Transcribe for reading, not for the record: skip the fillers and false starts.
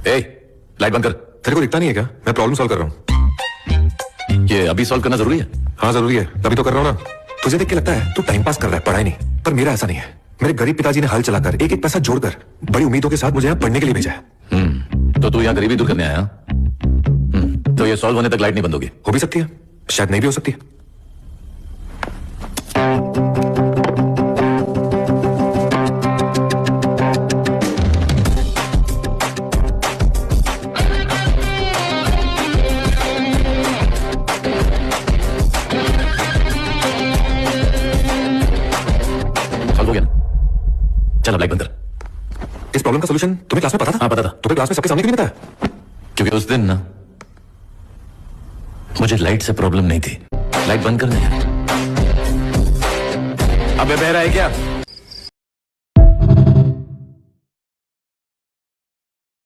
ए, light बंद कर। तेरे को दिखता नहीं है क्या? मैं प्रॉब्लम सॉल्व कर रहा हूँ। ये अभी सॉल्व करना जरूरी है? हाँ जरूरी है, तभी तो कर रहा हूँ ना। तुझे देख के लगता है तू टाइम पास कर रहा है, पढ़ाई नहीं। पर मेरा ऐसा नहीं है। मेरे गरीब पिताजी ने हल चलाकर एक एक पैसा जोड़कर बड़ी उम्मीदों के साथ मुझे यहाँ पढ़ने के लिए भेजा है। तो तू यहाँ गरीबी दूर करने आया? तो ये सॉल्व होने तक लाइट नहीं बंद होगी? हो भी सकती है, शायद नहीं भी हो सकती है। सॉल्व हो गया ना? चल अब लाइट बंद कर। इस प्रॉब्लम का सॉल्यूशन तुम्हें क्लास में पता था? हाँ पता था। तो फिर क्लास में सबके सामने क्यों नहीं बताया? क्योंकि उस दिन ना मुझे लाइट से प्रॉब्लम नहीं थी, लाइट बंद करने है। अबे बह रहा है क्या?